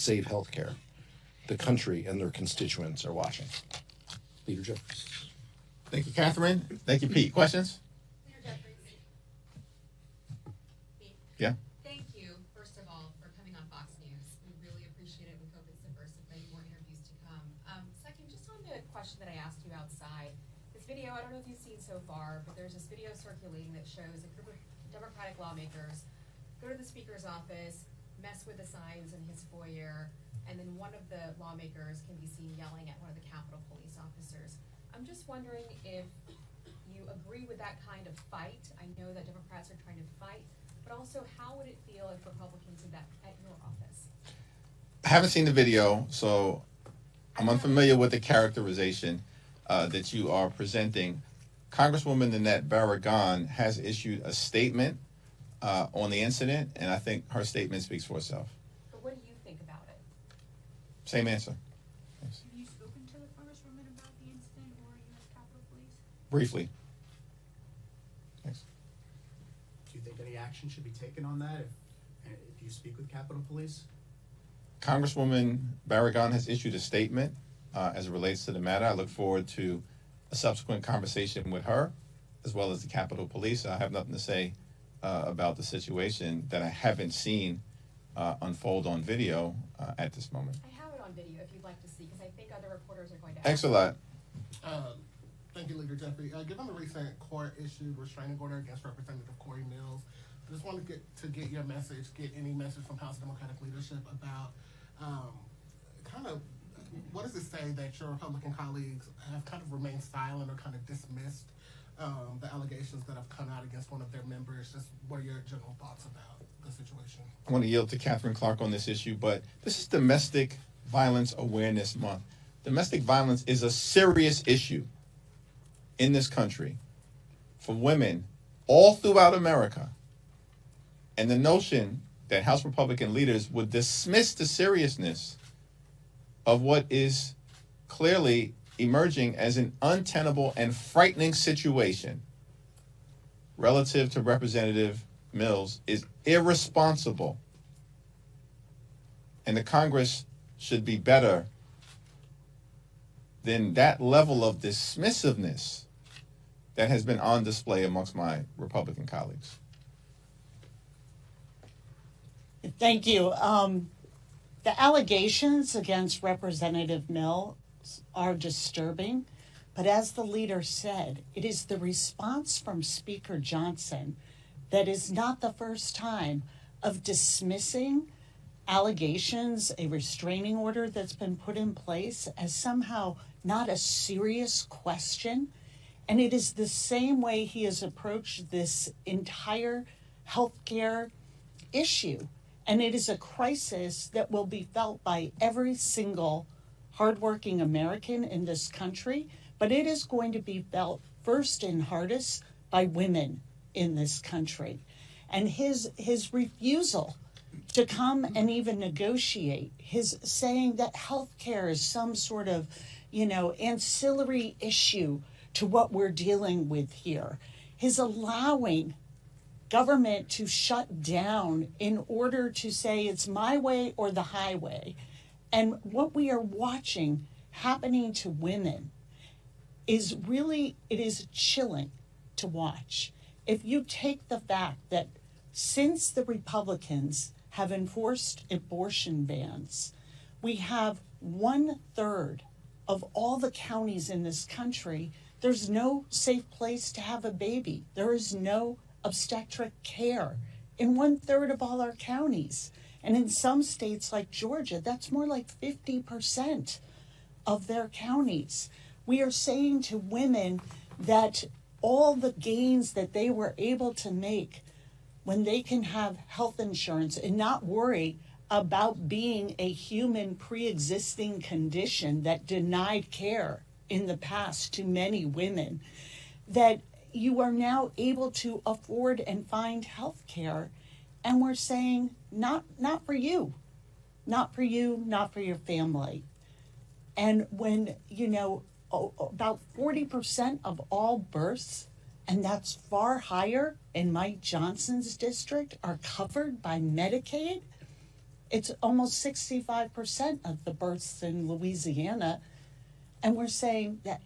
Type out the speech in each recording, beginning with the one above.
save healthcare. The country and their constituents are watching. Leader Jeffries. Thank you, Catherine. Thank you, Pete. Questions? Leader Jeffries. Pete. Yeah. Thank you, first of all, for coming on Fox News. We really appreciate it. We hope it's the first of many more interviews to come. Second, just on the question that I asked you outside, this video, I don't know if you've seen so far, but there's this video circulating that shows a group of Democratic lawmakers go to the Speaker's office, mess with the signs in his foyer, and then one of the lawmakers can be seen yelling at one of the Capitol Police officers. I'm just wondering if you agree with that kind of fight. I know that Democrats are trying to fight, but also how would it feel if Republicans did that at your office? I haven't seen the video, so I'm unfamiliar with the characterization that you are presenting. Congresswoman Nanette Barragan has issued a statement on the incident, and I think her statement speaks for itself. But what do you think about it? Same answer. Have you spoken to the Congresswoman about the incident or U.S. Capitol Police? Briefly. Thanks. Do you think any action should be taken on that if you speak with Capitol Police? Congresswoman Barragan has issued a statement as it relates to the matter. I look forward to a subsequent conversation with her as well as the Capitol Police. I have nothing to say about the situation that I haven't seen unfold on video at this moment. I have it on video if you'd like to see, because I think other reporters are going to Thanks a ask. lot. Thank you, Leader Jeffrey. Given the recent court-issued restraining order against Representative Cory Mills, I just wanted to get your message, get any message from House Democratic leadership about kind of what does it say that your Republican colleagues have kind of remained silent or kind of dismissed the allegations that have come out against one of their members? Just what are your general thoughts about the situation? I want to yield to Katherine Clark on this issue, but this is Domestic Violence Awareness Month. Domestic violence is a serious issue in this country for women all throughout America. And the notion that House Republican leaders would dismiss the seriousness of what is clearly emerging as an untenable and frightening situation relative to Representative Mills is irresponsible. And the Congress should be better than that level of dismissiveness that has been on display amongst my Republican colleagues. Thank you. The allegations against Representative Mills are disturbing, but as the leader said, it is the response from Speaker Johnson that is not the first time of dismissing allegations, a restraining order that's been put in place as somehow not a serious question. And it is the same way he has approached this entire healthcare issue. And it is a crisis that will be felt by every single hardworking American in this country, but it is going to be felt first and hardest by women in this country. And his refusal to come and even negotiate, his saying that healthcare is some sort of, ancillary issue to what we're dealing with here, his allowing government to shut down in order to say it's my way or the highway. And what we are watching happening to women is really, it is chilling to watch. If you take the fact that since the Republicans have enforced abortion bans, we have 1/3 of all the counties in this country, there's no safe place to have a baby. There is no obstetric care in 1/3 of all our counties. And in some states like Georgia, that's more like 50% of their counties. We are saying to women that all the gains that they were able to make when they can have health insurance and not worry about being a human pre-existing condition that denied care in the past to many women, that you are now able to afford and find health care. And we're saying, not for you, not for you, not for your family. And when, about 40% of all births, and that's far higher in Mike Johnson's district, are covered by Medicaid, It's almost 65% of the births in Louisiana. And we're saying that,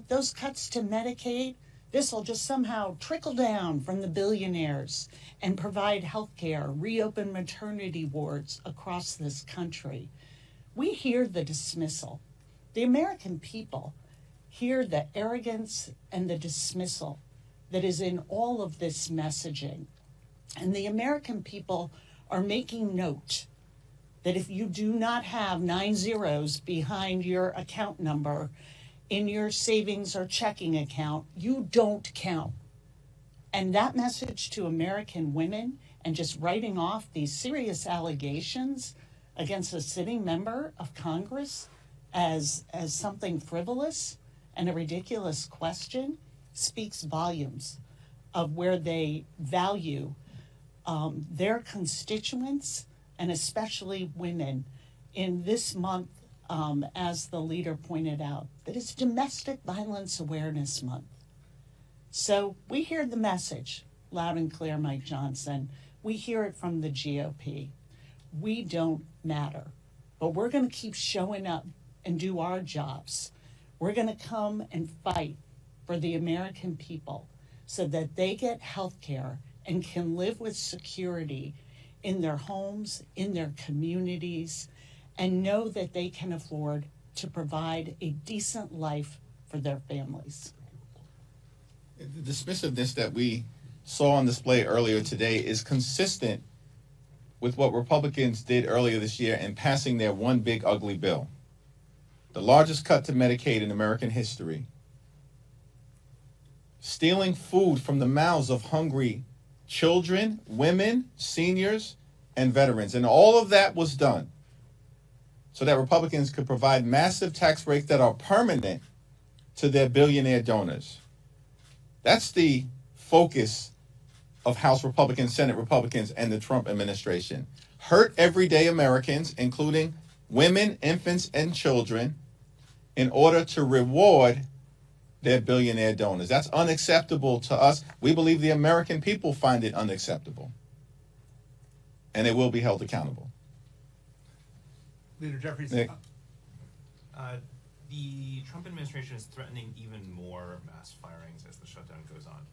those cuts to Medicaid, this will just somehow trickle down from the billionaires and provide health care, reopen maternity wards across this country. We hear the dismissal. The American people hear the arrogance and the dismissal that is in all of this messaging. And the American people are making note that if you do not have 9 zeros behind your account number in your savings or checking account, you don't count. And that message to American women, and just writing off these serious allegations against a sitting member of Congress as something frivolous and a ridiculous question, speaks volumes of where they value their constituents, and especially women, in this month, as the leader pointed out, that it's Domestic Violence Awareness Month. So we hear the message loud and clear, Mike Johnson. We hear it from the GOP. We don't matter, but we're going to keep showing up and do our jobs. We're going to come and fight for the American people so that they get health care and can live with security in their homes, in their communities, and know that they can afford to provide a decent life for their families. The dismissiveness that we saw on display earlier today is consistent with what Republicans did earlier this year in passing their one big ugly bill, the largest cut to Medicaid in American history, stealing food from the mouths of hungry children, women, seniors, and veterans. And all of that was done so that Republicans could provide massive tax breaks that are permanent to their billionaire donors. That's the focus of House Republicans, Senate Republicans, and the Trump administration. Hurt everyday Americans, including women, infants, and children, in order to reward their billionaire donors. That's unacceptable to us. We believe the American people find it unacceptable. And they will be held accountable. Leader Jeffries, Nick. The Trump administration is threatening even more mass firings as the shutdown goes on.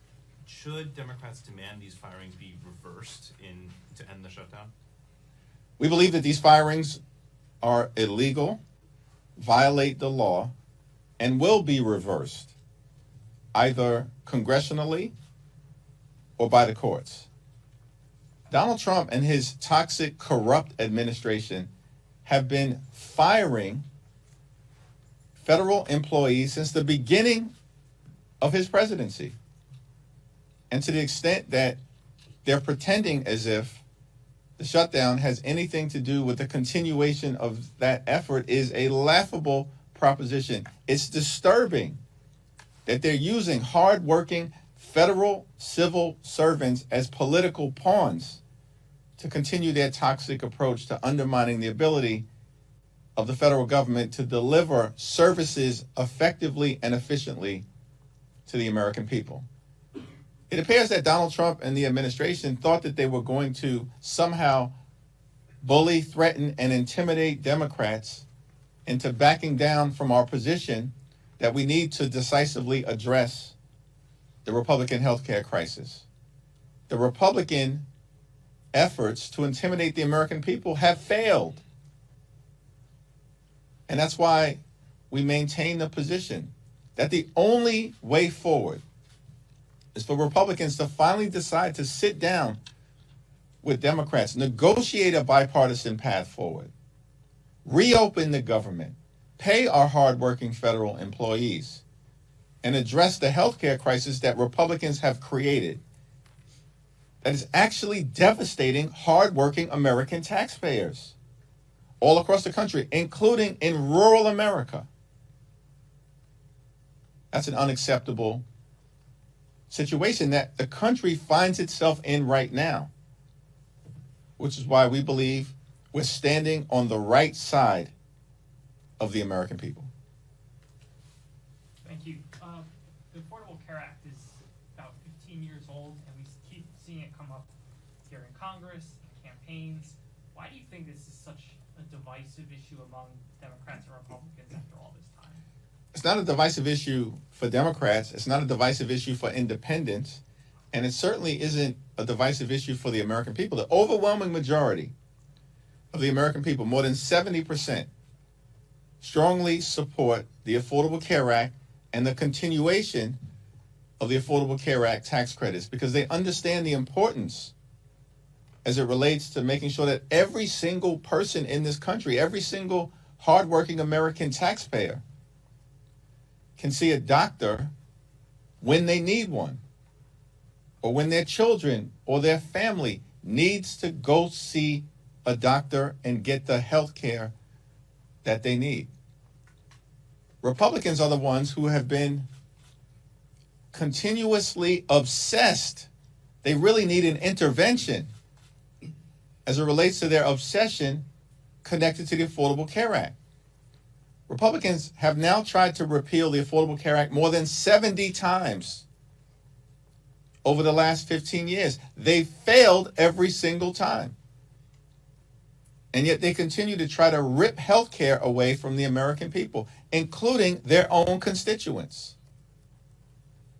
Should Democrats demand these firings be reversed to end the shutdown? We believe that these firings are illegal, violate the law, and will be reversed, either congressionally or by the courts. Donald Trump and his toxic, corrupt administration have been firing federal employees since the beginning of his presidency. And to the extent that they're pretending as if the shutdown has anything to do with the continuation of that effort is a laughable proposition. It's disturbing that they're using hardworking federal civil servants as political pawns to continue their toxic approach to undermining the ability of the federal government to deliver services effectively and efficiently to the American people. It appears that Donald Trump and the administration thought that they were going to somehow bully, threaten, and intimidate Democrats into backing down from our position that we need to decisively address the Republican healthcare crisis. The Republican efforts to intimidate the American people have failed. And that's why we maintain the position that the only way forward is for Republicans to finally decide to sit down with Democrats, negotiate a bipartisan path forward, reopen the government, pay our hardworking federal employees, and address the healthcare crisis that Republicans have created that is actually devastating hardworking American taxpayers all across the country, including in rural America. That's an unacceptable situation that the country finds itself in right now, which is why we believe we're standing on the right side of the American people. Thank you. The Affordable Care Act is about 15 years old, and we keep seeing it come up here in Congress, in campaigns. Why Why do you think this is such a divisive issue among Democrats and Republicans after all this time? It's not a divisive issue for Democrats. It's not a divisive issue for independents. And it certainly isn't a divisive issue for the American people. The overwhelming majority of the American people, more than 70%, strongly support the Affordable Care Act and the continuation of the Affordable Care Act tax credits because they understand the importance as it relates to making sure that every single person in this country, every single hardworking American taxpayer can see a doctor when they need one, or when their children or their family needs to go see a doctor and get the health care that they need. Republicans are the ones who have been continuously obsessed. They really need an intervention as it relates to their obsession connected to the Affordable Care Act. Republicans have now tried to repeal the Affordable Care Act more than 70 times over the last 15 years. They failed every single time. And yet they continue to try to rip health care away from the American people, including their own constituents.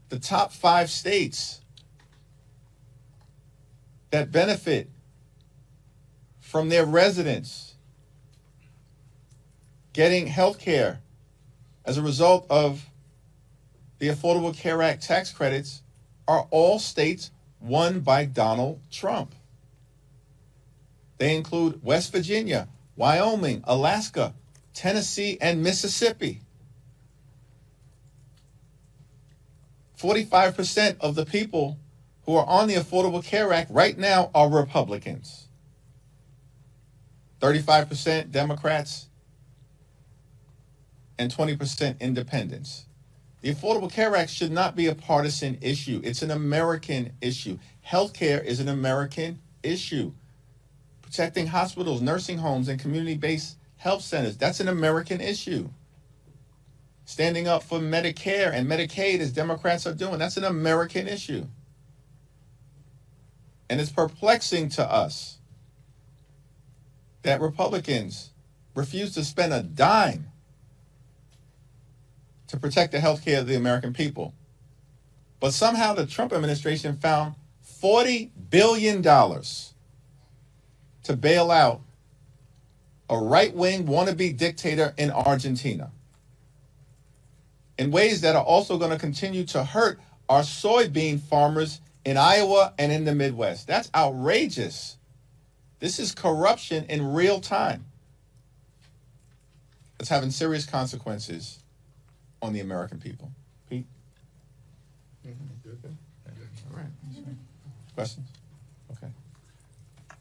The top 5 states that benefit from their residents getting health care as a result of the Affordable Care Act tax credits are all states won by Donald Trump. They include West Virginia, Wyoming, Alaska, Tennessee, and Mississippi. 45% of the people who are on the Affordable Care Act right now are Republicans. 35% Democrats and 20% independents. The Affordable Care Act should not be a partisan issue. It's an American issue. Healthcare is an American issue. Protecting hospitals, nursing homes, and community-based health centers, that's an American issue. Standing up for Medicare and Medicaid, as Democrats are doing, that's an American issue. And it's perplexing to us that Republicans refuse to spend a dime to protect the health care of the American people. But somehow the Trump administration found $40 billion to bail out a right-wing wannabe dictator in Argentina in ways that are also going to continue to hurt our soybean farmers in Iowa and in the Midwest. That's outrageous. This is corruption in real time. It's having serious consequences on the American people. Pete? All right. Questions? Okay.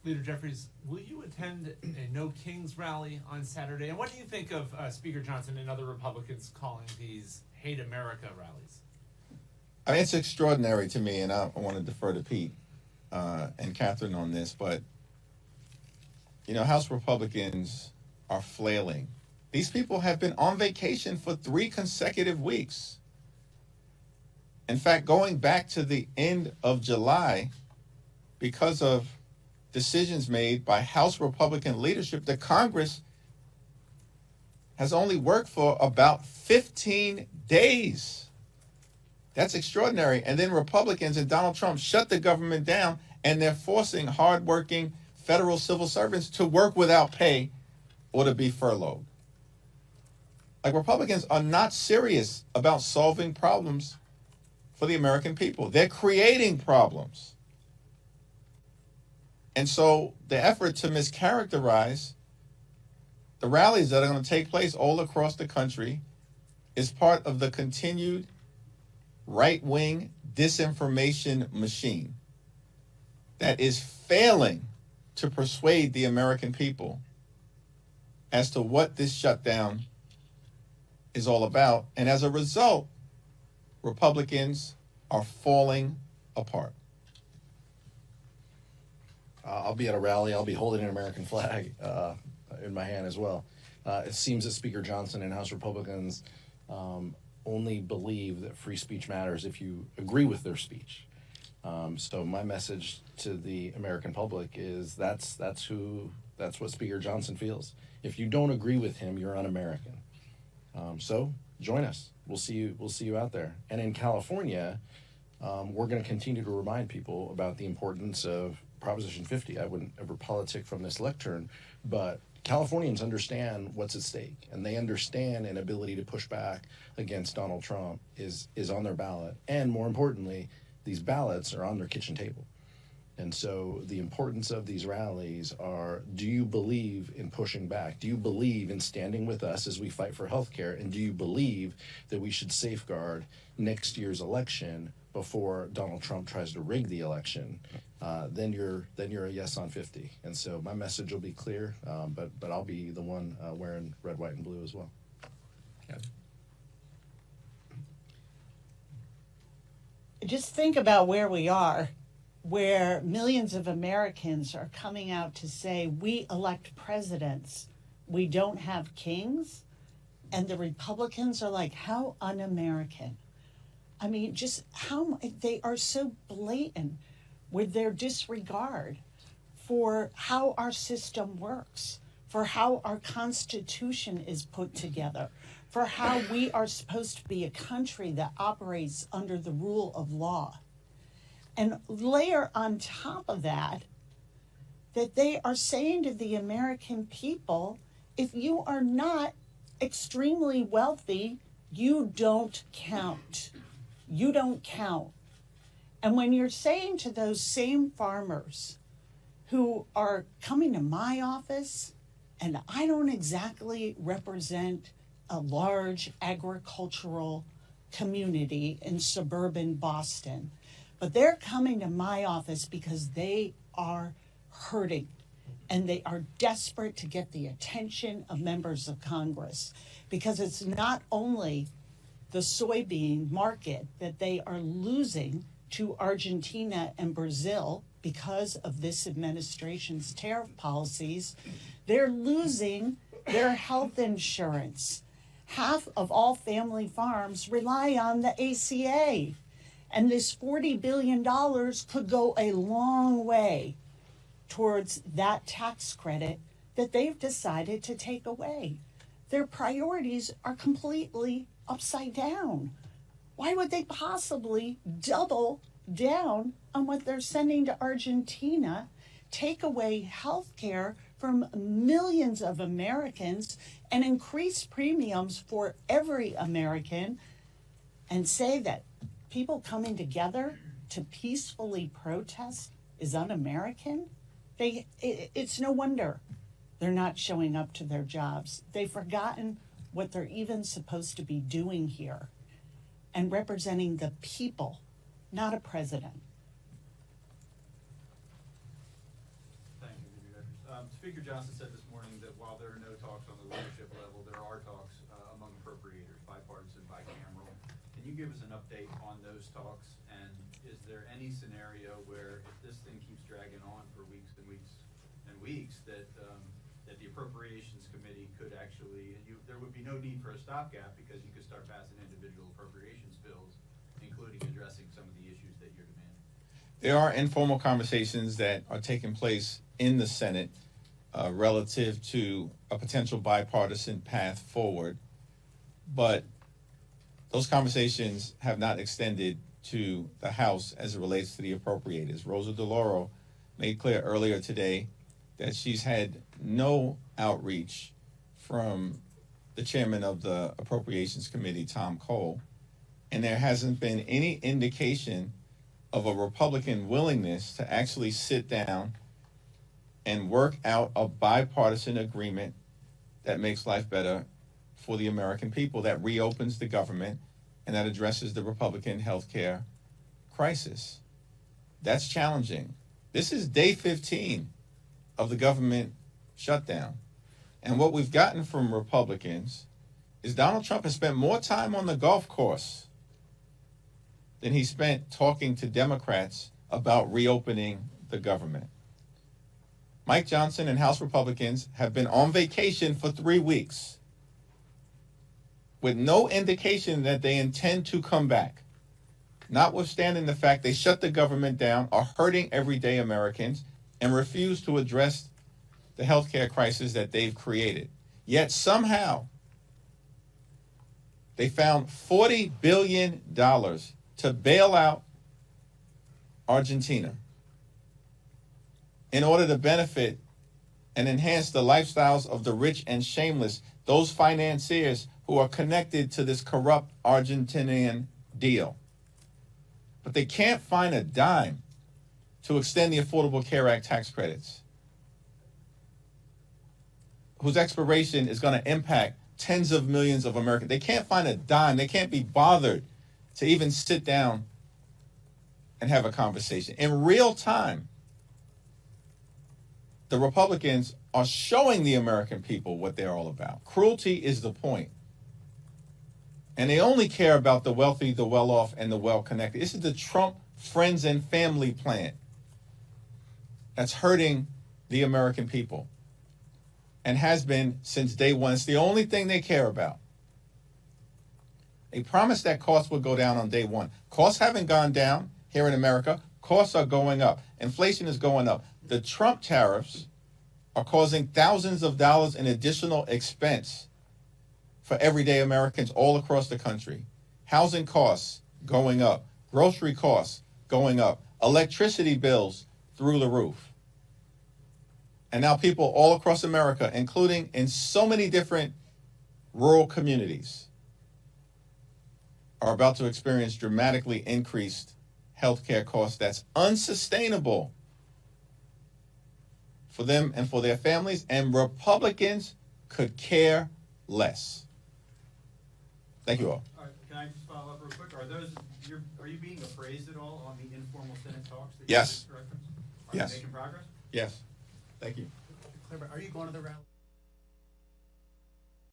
Leader Jeffries, will you attend a No Kings rally on Saturday? And what do you think of Speaker Johnson and other Republicans calling these Hate America rallies? I mean, it's extraordinary to me, and I want to defer to Pete and Katherine on this, but, you know, House Republicans are flailing. These people have been on vacation for 3 consecutive weeks. In fact, going back to the end of July, because of decisions made by House Republican leadership, the Congress has only worked for about 15 days. That's extraordinary. And then Republicans and Donald Trump shut the government down, and they're forcing hardworking federal civil servants to work without pay or to be furloughed. Like, Republicans are not serious about solving problems for the American people. They're creating problems. And so the effort to mischaracterize the rallies that are going to take place all across the country is part of the continued right-wing disinformation machine that is failing to persuade the American people as to what this shutdown is all about. And as a result, Republicans are falling apart. I'll be at a rally. I'll be holding an American flag in my hand as well. It seems that Speaker Johnson and House Republicans only believe that free speech matters if you agree with their speech. So my message to the American public is that's who That's what Speaker Johnson feels. If you don't agree with him, you're un-American. So join us. We'll see you out there. And in California, we're going to continue to remind people about the importance of Proposition 50. I wouldn't ever politic from this lectern, but Californians understand what's at stake, and they understand an ability to push back against Donald Trump is on their ballot. And more importantly, these ballots are on their kitchen table. And so the importance of these rallies are, do you believe in pushing back? Do you believe in standing with us as we fight for health care? And do you believe that we should safeguard next year's election before Donald Trump tries to rig the election? Then you're a yes on 50. And so my message will be clear, but I'll be the one wearing red, white, and blue as well. Just think about where we are, where millions of Americans are coming out to say, we elect presidents, we don't have kings, and the Republicans are like, how un-American. I mean, just how they are so blatant with their disregard for how our system works, for how our Constitution is put together, for how we are supposed to be a country that operates under the rule of law. And layer on top of that they are saying to the American people, if you are not extremely wealthy, you don't count. You don't count. And when you're saying to those same farmers who are coming to my office, and I don't exactly represent a large agricultural community in suburban Boston, but they're coming to my office because they are hurting and they are desperate to get the attention of members of Congress, because it's not only the soybean market that they are losing to Argentina and Brazil because of this administration's tariff policies, they're losing their health insurance. Half of all family farms rely on the ACA. And this $40 billion could go a long way towards that tax credit that they've decided to take away. Their priorities are completely upside down. Why would they possibly double down on what they're sending to Argentina, take away health care from millions of Americans, and increase premiums for every American, and say that people coming together to peacefully protest is un-American? It's no wonder they're not showing up to their jobs. They've forgotten what they're even supposed to be doing here and representing the people, not a president. Thank you, Leader Jeffries. Speaker Johnson said this morning that while there are no talks on the leadership level, there are talks among appropriators, bipartisan, bicameral. Can you give us an update on those talks? And is there any scenario where, if this thing keeps dragging on for weeks and weeks and weeks, that that the Appropriations Committee could actually, there would be no need for a stopgap because you could start passing individual appropriations bills, including addressing some of the issues that you're demanding? There are informal conversations that are taking place in the Senate relative to a potential bipartisan path forward, but those conversations have not extended to the House as it relates to the appropriators. Rosa DeLauro made clear earlier today that she's had no outreach from the chairman of the Appropriations Committee, Tom Cole, and there hasn't been any indication of a Republican willingness to actually sit down and work out a bipartisan agreement that makes life better for the American people, that reopens the government, and that addresses the Republican health care crisis. That's challenging. This is day 15 of the government shutdown. And what we've gotten from Republicans is Donald Trump has spent more time on the golf course than he spent talking to Democrats about reopening the government. Mike Johnson and House Republicans have been on vacation for 3 weeks with no indication that they intend to come back, notwithstanding the fact they shut the government down, are hurting everyday Americans, and refuse to address the healthcare crisis that they've created. Yet somehow they found $40 billion to bail out Argentina in order to benefit and enhance the lifestyles of the rich and shameless, those financiers who are connected to this corrupt Argentinian deal. But they can't find a dime to extend the Affordable Care Act tax credits, whose expiration is going to impact tens of millions of Americans. They can't find a dime. They can't be bothered to even sit down and have a conversation. In real time, the Republicans are showing the American people what they're all about. Cruelty is the point. And they only care about the wealthy, the well-off, and the well-connected. This is the Trump friends and family plan that's hurting the American people and has been since day one. It's the only thing they care about. They promised that costs would go down on day one. Costs haven't gone down here in America. Costs are going up. Inflation is going up. The Trump tariffs are causing thousands of dollars in additional expense for everyday Americans all across the country. Housing costs going up. Grocery costs going up. Electricity bills through the roof. And now people all across America, including in so many different rural communities, are about to experience dramatically increased healthcare costs that's unsustainable for them and for their families, and Republicans could care less. Thank you all. All right, can I just follow up real quick? Are you being appraised at all on the informal Senate talks that you Yes. just referenced? Yes. Are you making progress? Yes. Thank you. Are you going to the rally?